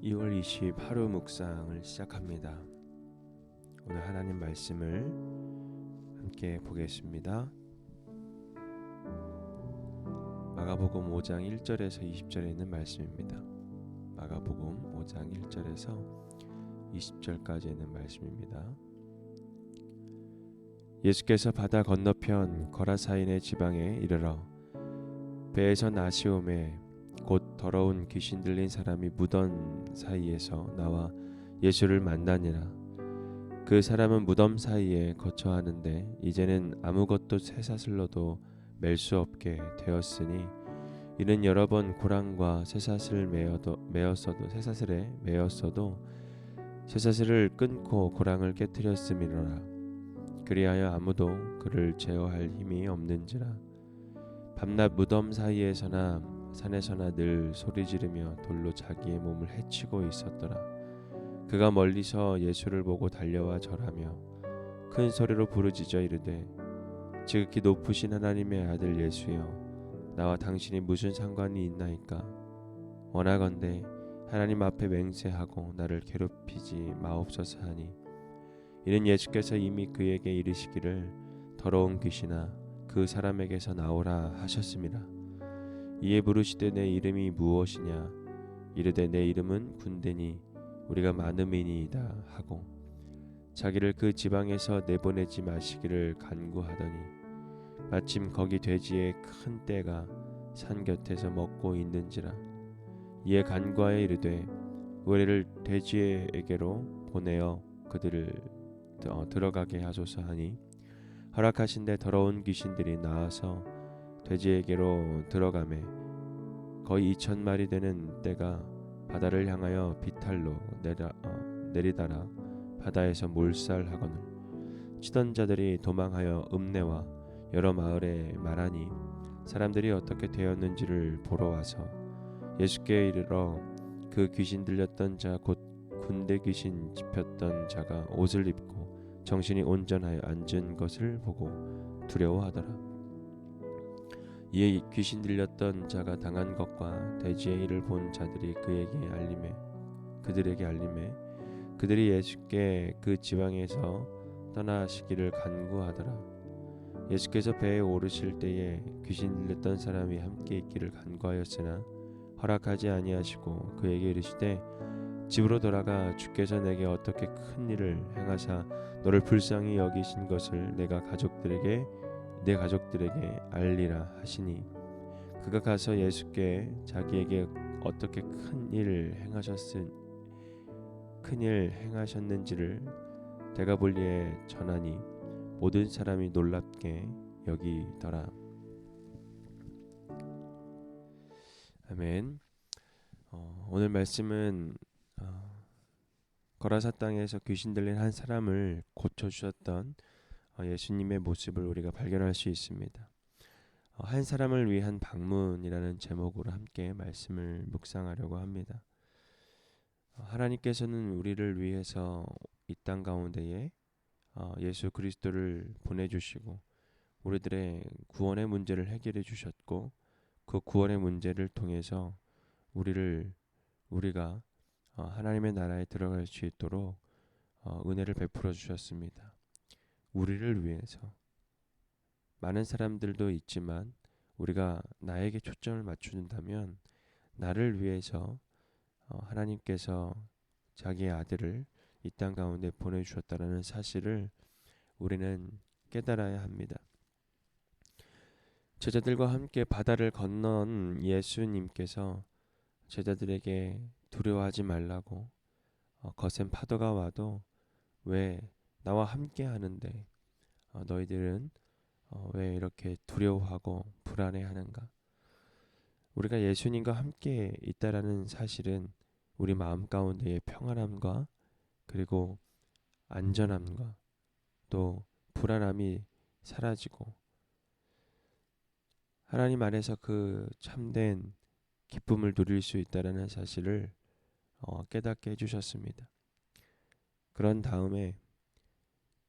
2월 20 하루 묵상을 시작합니다. 오늘 하나님 말씀을 함께 보겠습니다. 마가복음 5장 1절에서 20절에 있는 말씀입니다. 마가복음 5장 1절에서 20절까지 있는 말씀입니다. 예수께서 바다 건너편 거라사인의 지방에 이르러 배에서 나시오매 곧 더러운 귀신 들린 사람이 무덤 사이에서 나와 예수를 만나니라. 그 사람은 무덤 사이에 거처하는데 이제는 아무것도 쇠사슬로도 맬 수 없게 되었으니 이는 여러 번 고랑과 쇠사슬에 매었어도 쇠사슬을 끊고 고랑을 깨뜨렸음이로라. 그리하여 아무도 그를 제어할 힘이 없는지라. 밤낮 무덤 사이에서나 산에서나 늘 소리 지르며 돌로 자기의 몸을 해치고 있었더라. 그가 멀리서 예수를 보고 달려와 절하며 큰 소리로 부르짖어 이르되 지극히 높으신 하나님의 아들 예수여, 나와 당신이 무슨 상관이 있나이까? 원하건대 하나님 앞에 맹세하고 나를 괴롭히지 마옵소서 하니, 이는 예수께서 이미 그에게 이르시기를 더러운 귀신아 그 사람에게서 나오라 하셨음이라. 이에 부르시되 내 이름이 무엇이냐? 이르되 내 이름은 군대니 우리가 많음이니이다 하고 자기를 그 지방에서 내보내지 마시기를 간구하더니 마침 거기 돼지의 큰 떼가 산 곁에서 먹고 있는지라. 이에 간구하여 이르되 우리를 돼지에게로 보내어 그들을 들어가게 하소서 하니, 허락하신데 더러운 귀신들이 나와서 돼지에게로 들어가매 거의 2,000마리 되는 떼가 바다를 향하여 비탈로 내리다라 바다에서 몰살하거늘 치던 자들이 도망하여 읍내와 여러 마을에 말하니, 사람들이 어떻게 되었는지를 보러 와서 예수께 이르러 그 귀신 들렸던 자 곧 군대 귀신 짚혔던 자가 옷을 입고 정신이 온전하여 앉은 것을 보고 두려워하더라. 이에 귀신 들렸던 자가 당한 것과 돼지의 일을 본 자들이 그들에게 알림해 그들이 예수께 그 지방에서 떠나시기를 간구하더라. 예수께서 배에 오르실 때에 귀신 들렸던 사람이 함께 있기를 간구하였으나 허락하지 아니하시고 그에게 이르시되 집으로 돌아가 주께서 내게 어떻게 큰 일을 행하사 너를 불쌍히 여기신 것을 내 가족들에게 알리라 하시니, 그가 가서 예수께 자기에게 어떻게 큰 일 행하셨는지를 데가볼리에 전하니 모든 사람이 놀랍게 여기더라. 아멘. 오늘 말씀은 거라사 땅에서 귀신 들린 한 사람을 고쳐주셨던 예수님의 모습을 우리가 발견할 수 있습니다. 한 사람을 위한 방문이라는 제목으로 함께 말씀을 묵상하려고 합니다. 하나님께서는 우리를 위해서 이 땅 가운데에 예수 그리스도를 보내주시고 우리들의 구원의 문제를 해결해 주셨고, 그 구원의 문제를 통해서 우리가 하나님의 나라에 들어갈 수 있도록 은혜를 베풀어 주셨습니다. 우리를 위해서. 많은 사람들도 있지만 우리가 나에게 초점을 맞춘다면 나를 위해서 하나님께서 자기의 아들을 이 땅 가운데 보내주셨다는 사실을 우리는 깨달아야 합니다. 제자들과 함께 바다를 건넌 예수님께서 제자들에게 두려워하지 말라고, 거센 파도가 와도 왜 나와 함께 하는데 너희들은 왜 이렇게 두려워하고 불안해하는가? 우리가 예수님과 함께 있다라는 사실은 우리 마음 가운데의 평안함과 그리고 안전함과 또 불안함이 사라지고 하나님 안에서 그 참된 기쁨을 누릴 수 있다라는 사실을 깨닫게 해주셨습니다. 그런 다음에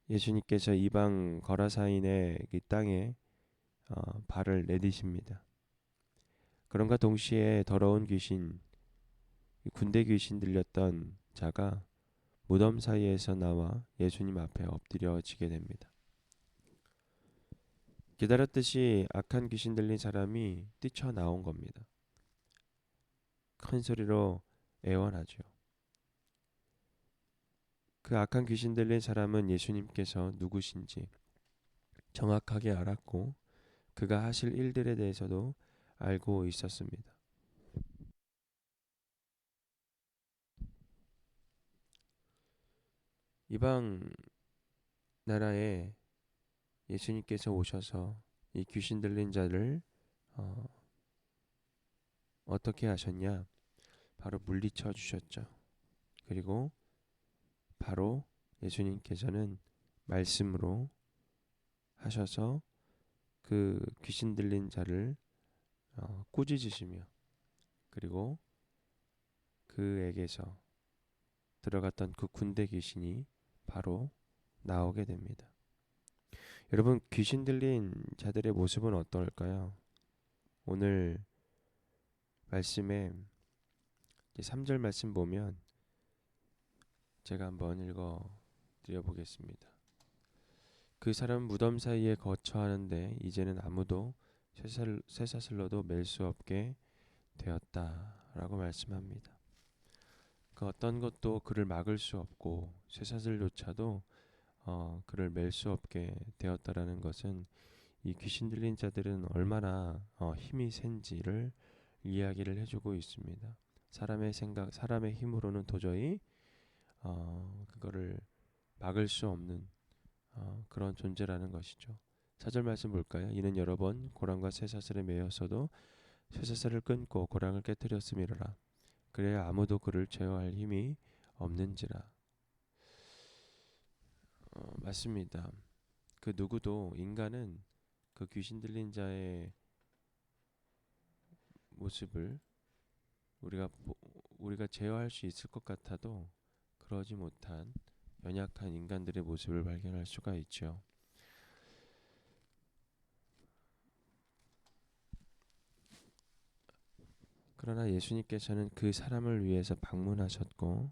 예수님께서 이방 거라사인의 이 땅에 발을 내디십니다. 그런가 동시에 더러운 귀신, 이 군대 귀신 들렸던 자가 무덤 사이에서 나와 예수님 앞에 엎드려지게 됩니다. 기다렸듯이 악한 귀신 들린 사람이 뛰쳐나온 겁니다. 큰 소리로 애원하죠. 그 악한 귀신 들린 사람은 예수님께서 누구신지 정확하게 알았고 그가 하실 일들에 대해서도 알고 있었습니다. 이방 나라에 예수님께서 오셔서 이 귀신 들린 자를 어떻게 하셨냐? 바로 물리쳐 주셨죠. 그리고 바로 예수님께서는 말씀으로 하셔서 그 귀신 들린 자를 꾸짖으시며 그리고 그에게서 들어갔던 그 군대 귀신이 바로 나오게 됩니다. 여러분, 귀신 들린 자들의 모습은 어떨까요? 오늘 말씀에 3절 말씀 보면 제가 한번 읽어 드려보겠습니다. 그 사람 무덤 사이에 거처하는데 이제는 아무도 쇠사슬로도 맬 수 없게 되었다라고 말씀합니다. 그 어떤 것도 그를 막을 수 없고 쇠사슬조차도 그를 맬 수 없게 되었다라는 것은 이 귀신 들린 자들은 얼마나 힘이 센지를 이야기를 해주고 있습니다. 사람의 생각, 사람의 힘으로는 도저히 그거를 막을 수 없는 그런 존재라는 것이죠. 4절 말씀 볼까요? 이는 여러 번 고랑과 쇠사슬에 매였어도 쇠사슬을 끊고 고랑을 깨뜨렸음이로라. 그래야 아무도 그를 제어할 힘이 없는지라. 맞습니다. 그 누구도 인간은 그 귀신 들린 자의 모습을 우리가 제어할 수 있을 것 같아도 그러지 못한 연약한 인간들의 모습을 발견할 수가 있죠. 그러나 예수님께서는 그 사람을 위해서 방문하셨고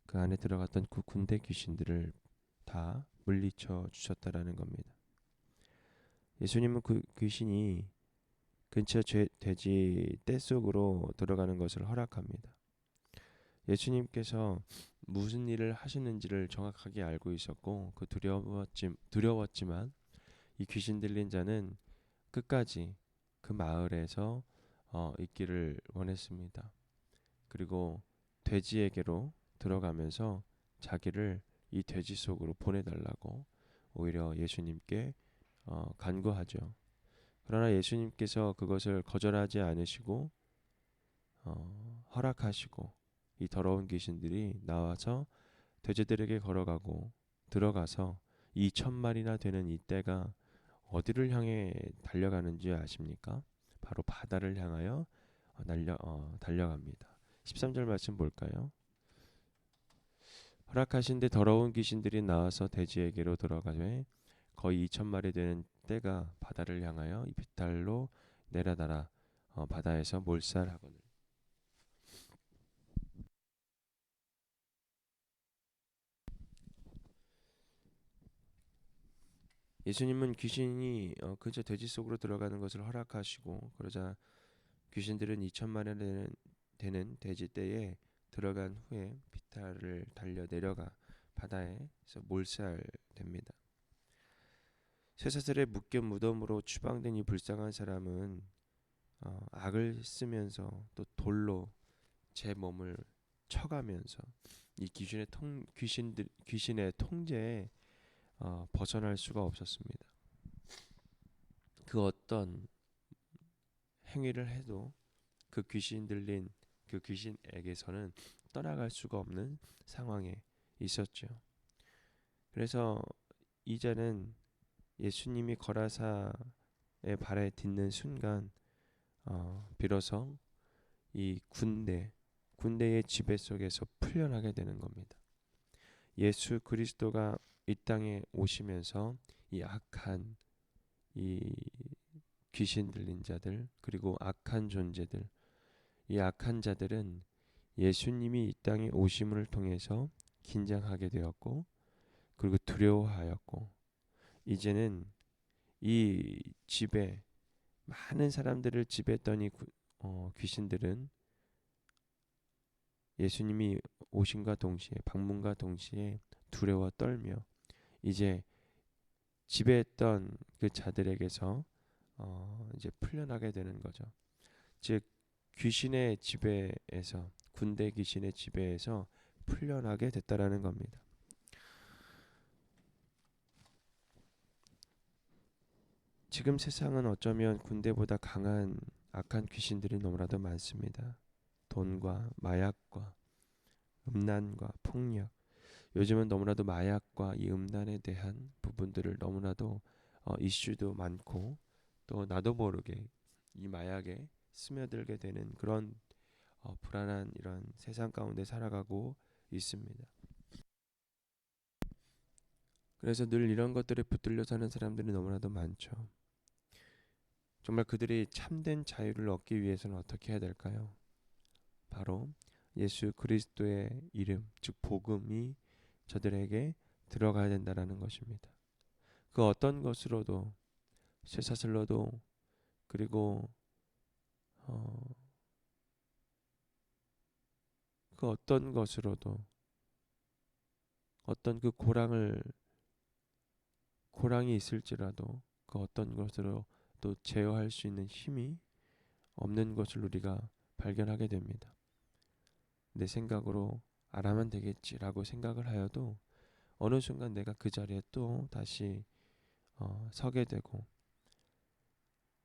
그 안에 들어갔던 그 군대 귀신들을 다 물리쳐 주셨다라는 겁니다. 예수님은 그 귀신이 근처 돼지 떼 속으로 들어가는 것을 허락합니다. 예수님께서 무슨 일을 하시는지를 정확하게 알고 있었고 그 두려웠지만 이 귀신 들린 자는 끝까지 그 마을에서 있기를 원했습니다. 그리고 돼지에게로 들어가면서 자기를 이 돼지 속으로 보내달라고 오히려 예수님께 간구하죠. 그러나 예수님께서 그것을 거절하지 않으시고 허락하시고 이 더러운 귀신들이 나와서 돼지들에게 걸어가고 들어가서 2,000마리나 되는 이 떼가 어디를 향해 달려가는지 아십니까? 바로 바다를 향하여 달려갑니다. 13절 말씀 볼까요? 허락하신 데 더러운 귀신들이 나와서 돼지에게로 들어가되 거의 2,000마리 되는 떼가 바다를 향하여 이 비탈로 내려달아 바다에서 몰살하거늘. 예수님은 귀신이 그저 돼지 속으로 들어가는 것을 허락하시고 그러자 귀신들은 2,000마리 되는 돼지 떼에 들어간 후에 비탈을 달려 내려가 바다에서 몰살됩니다. 쇠사슬에 묶여 무덤으로 추방된 이 불쌍한 사람은 악을 쓰면서 또 돌로 제 몸을 쳐가면서 이 귀신의 통제에 벗어날 수가 없었습니다. 그 어떤 행위를 해도 그 귀신 들린 그 귀신에게서는 떠나갈 수가 없는 상황에 있었죠. 그래서 이제는 예수님이 거라사의 발에 딛는 순간 비로소 이 군대의 지배 속에서 풀려나게 되는 겁니다. 예수 그리스도가 이 땅에 오시면서 이 악한 이 귀신 들린 자들 그리고 악한 존재들 이 악한 자들은 예수님이 이 땅에 오심을 통해서 긴장하게 되었고 그리고 두려워하였고 이제는 이 집에 많은 사람들을 지배했던 이 귀신들은 예수님이 오심과 동시에 방문과 동시에 두려워 떨며 이제 지배했던 그 자들에게서 이제 풀려나게 되는 거죠. 즉 귀신의 지배에서 군대 귀신의 지배에서 풀려나게 됐다라는 겁니다. 지금 세상은 어쩌면 군대보다 강한 악한 귀신들이 너무나도 많습니다. 돈과 마약과 음란과 폭력. 요즘은 너무나도 마약과 이 음란에 대한 부분들을 너무나도 이슈도 많고 또 나도 모르게 이 마약에 스며들게 되는 그런 불안한 이런 세상 가운데 살아가고 있습니다. 그래서 늘 이런 것들에 붙들려 사는 사람들이 너무나도 많죠. 정말 그들이 참된 자유를 얻기 위해서는 어떻게 해야 될까요? 바로 예수 그리스도의 이름, 즉 복음이 저들에게 들어가야 된다라는 것입니다. 그 어떤 것으로도 쇠사슬로도 그리고 그 어떤 것으로도 어떤 그 고랑이 있을지라도 그 어떤 것으로 또 제어할 수 있는 힘이 없는 것을 우리가 발견하게 됩니다. 내 생각으로 알아면 되겠지라고 생각을 하여도 어느 순간 내가 그 자리에 또 다시 서게 되고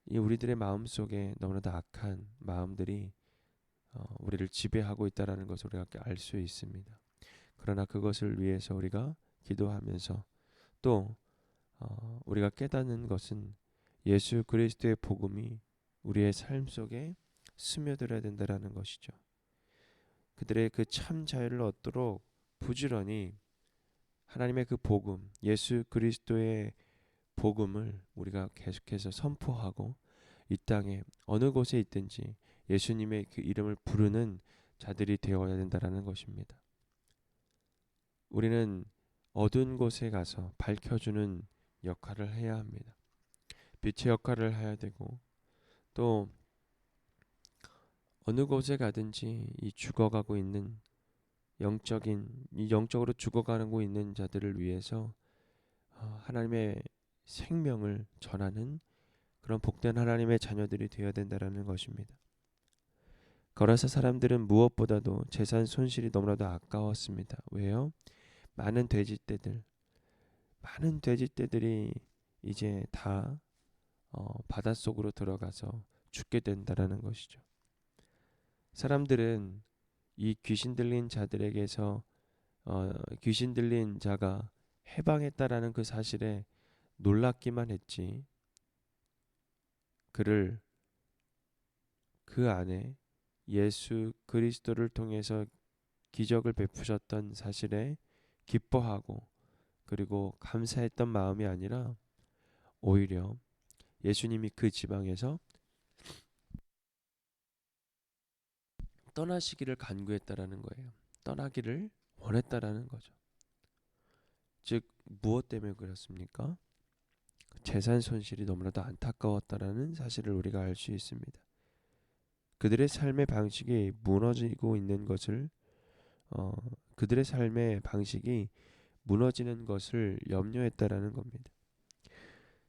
이 우리들의 마음 속에 너무나도 악한 마음들이 우리를 지배하고 있다라는 것을 우리가 알 수 있습니다. 그러나 그것을 위해서 우리가 기도하면서 또 우리가 깨닫는 것은 예수 그리스도의 복음이 우리의 삶 속에 스며들어야 된다라는 것이죠. 그들의 그 참 자유를 얻도록 부지런히 하나님의 그 복음, 예수 그리스도의 복음을 우리가 계속해서 선포하고 이 땅에 어느 곳에 있든지 예수님의 그 이름을 부르는 자들이 되어야 된다라는 것입니다. 우리는 어두운 곳에 가서 밝혀주는 역할을 해야 합니다. 빛의 역할을 해야 되고 또 어느 곳에 가든지 이 죽어가고 있는 이 영적으로 죽어가고 있는 자들을 위해서 하나님의 생명을 전하는 그런 복된 하나님의 자녀들이 되어야 된다라는 것입니다. 거라사 사람들은 무엇보다도 재산 손실이 너무나도 아까웠습니다. 왜요? 많은 돼지떼들이 이제 다 바닷속으로 들어가서 죽게 된다라는 것이죠. 사람들은 이 귀신 들린 자들에게서 귀신 들린 자가 해방했다라는 그 사실에 놀랍기만 했지 그를 그 안에 예수 그리스도를 통해서 기적을 베푸셨던 사실에 기뻐하고 그리고 감사했던 마음이 아니라 오히려 예수님이 그 지방에서 떠나시기를 간구했다라는 거예요. 떠나기를 원했다라는 거죠. 즉 무엇 때문에 그렇습니까? 재산 손실이 너무나도 안타까웠다라는 사실을 우리가 알 수 있습니다. 그들의 삶의 방식이 무너지고 있는 것을 그들의 삶의 방식이 무너지는 것을 염려했다라는 겁니다.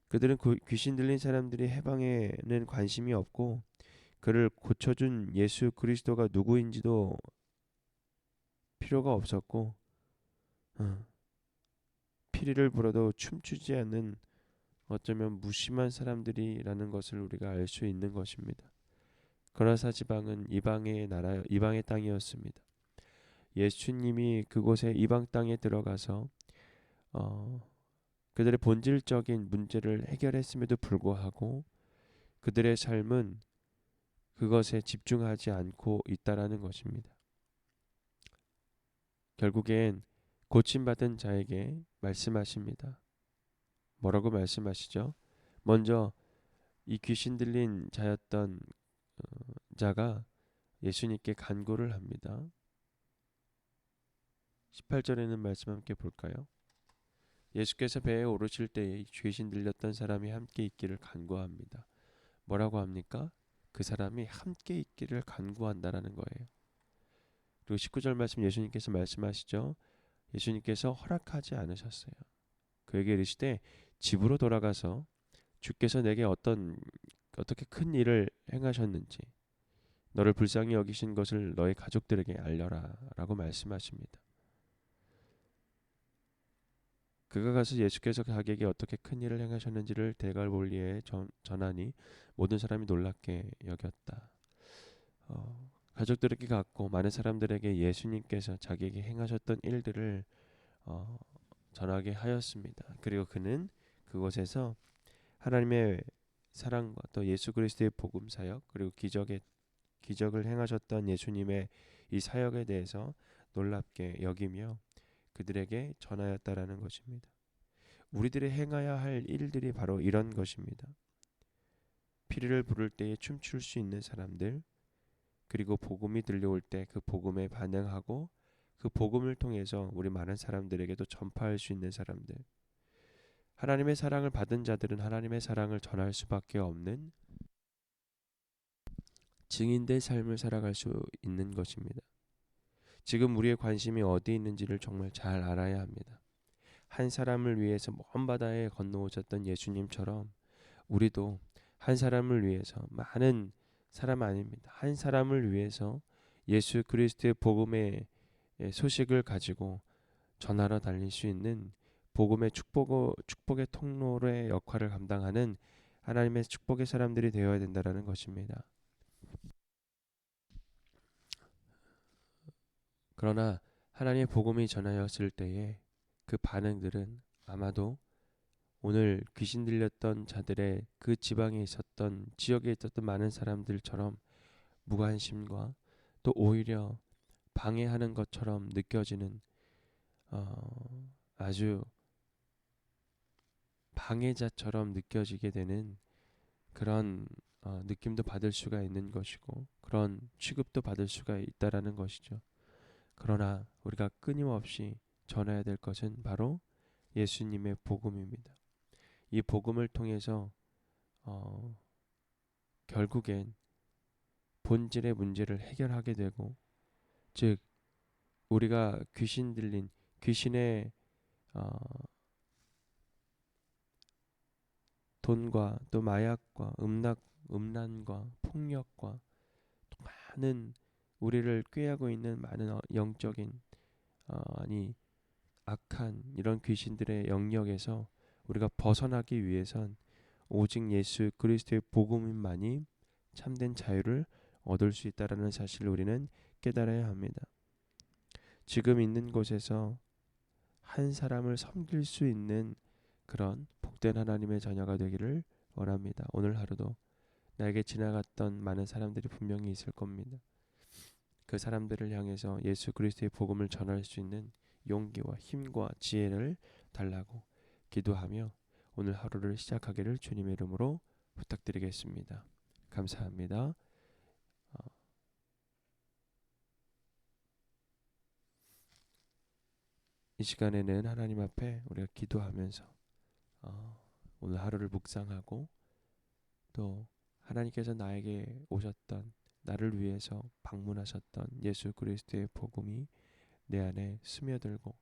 그들은 귀신 들린 사람들이 해방에는 관심이 없고 그를 고쳐준 예수 그리스도가 누구인지도 필요가 없었고 피리를 불어도 춤추지 않는 어쩌면 무심한 사람들이라는 것을 우리가 알 수 있는 것입니다. 거라사 지방은 이방의 땅이었습니다. 예수님이 그곳에 이방 땅에 들어가서 그들의 본질적인 문제를 해결했음에도 불구하고 그들의 삶은 그것에 집중하지 않고 있다라는 것입니다. 결국엔 고침받은 자에게 말씀하십니다. 뭐라고 말씀하시죠? 먼저 이 귀신 들린 자였던 자가 예수님께 간구를 합니다. 18절에 있는 말씀 함께 볼까요? 예수께서 배에 오르실 때에 죄신 들렸던 사람이 함께 있기를 간구합니다. 뭐라고 합니까? 그 사람이 함께 있기를 간구한다라는 거예요. 그리고 19절 말씀 예수님께서 말씀하시죠. 예수님께서 허락하지 않으셨어요. 그에게 이르시되 집으로 돌아가서 주께서 내게 어떻게 큰 일을 행하셨는지 너를 불쌍히 여기신 것을 너의 가족들에게 알려라 라고 말씀하십니다. 그가 가서 예수께서 자기에게 어떻게 큰 일을 행하셨는지를 대갈볼리에 전하니 모든 사람이 놀랍게 여겼다. 가족들에게 갔고 많은 사람들에게 예수님께서 자기에게 행하셨던 일들을 전하게 하였습니다. 그리고 그는 그곳에서 하나님의 사랑과 또 예수 그리스도의 복음 사역 그리고 기적을 행하셨던 예수님의 이 사역에 대해서 놀랍게 여기며 그들에게 전하였다라는 것입니다. 우리들이 행해야 할 일들이 바로 이런 것입니다. 피리를 부를 때에 춤출 수 있는 사람들, 그리고 복음이 들려올 때 그 복음에 반응하고 그 복음을 통해서 우리 많은 사람들에게도 전파할 수 있는 사람들, 하나님의 사랑을 받은 자들은 하나님의 사랑을 전할 수밖에 없는 증인된 삶을 살아갈 수 있는 것입니다. 지금 우리의 관심이 어디 있는지를 정말 잘 알아야 합니다. 한 사람을 위해서 먼 바다에 건너오셨던 예수님처럼 우리도 한 사람을 위해서, 많은 사람 아닙니다, 한 사람을 위해서 예수 그리스도의 복음의 소식을 가지고 전하러 달릴 수 있는 복음의 축복의 통로의 역할을 감당하는 하나님의 축복의 사람들이 되어야 된다는 것입니다. 그러나 하나님의 복음이 전하였을 때에 그 반응들은 아마도 오늘 귀신 들렸던 자들의 그 지방에 있었던, 지역에 있었던 많은 사람들처럼 무관심과 또 오히려 방해하는 것처럼 느껴지는 아주 방해자처럼 느껴지게 되는 그런 느낌도 받을 수가 있는 것이고 그런 취급도 받을 수가 있다라는 것이죠. 그러나 우리가 끊임없이 전해야 될 것은 바로 예수님의 복음입니다. 이 복음을 통해서 결국엔 본질의 문제를 해결하게 되고, 즉 우리가 귀신 들린 귀신의 돈과 또 마약과 음란과 폭력과 또 많은 우리를 꾀하고 있는 많은 영적인 악한 이런 귀신들의 영역에서 우리가 벗어나기 위해선 오직 예수 그리스도의 복음만이 참된 자유를 얻을 수 있다라는 사실을 우리는 깨달아야 합니다. 지금 있는 곳에서 한 사람을 섬길 수 있는 그런 복된 하나님의 자녀가 되기를 원합니다. 오늘 하루도 나에게 지나갔던 많은 사람들이 분명히 있을 겁니다. 그 사람들을 향해서 예수 그리스도의 복음을 전할 수 있는 용기와 힘과 지혜를 달라고 기도하며 오늘 하루를 시작하기를 주님의 이름으로 부탁드리겠습니다. 감사합니다. 이 시간에는 하나님 앞에 우리가 기도하면서 오늘 하루를 묵상하고 또 하나님께서 나에게 오셨던, 나를 위해서 방문하셨던 예수 그리스도의 복음이 내 안에 스며들고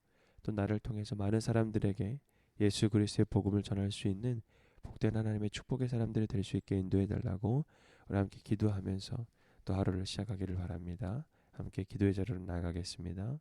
또 나를 통해서 많은 사람들에게 예수 그리스도의 복음을 전할 수 있는 복된 하나님의 축복의 사람들이 될 수 있게 인도해 달라고 우리 함께 기도하면서 또 하루를 시작하기를 바랍니다. 함께 기도의 자리로 나아가겠습니다.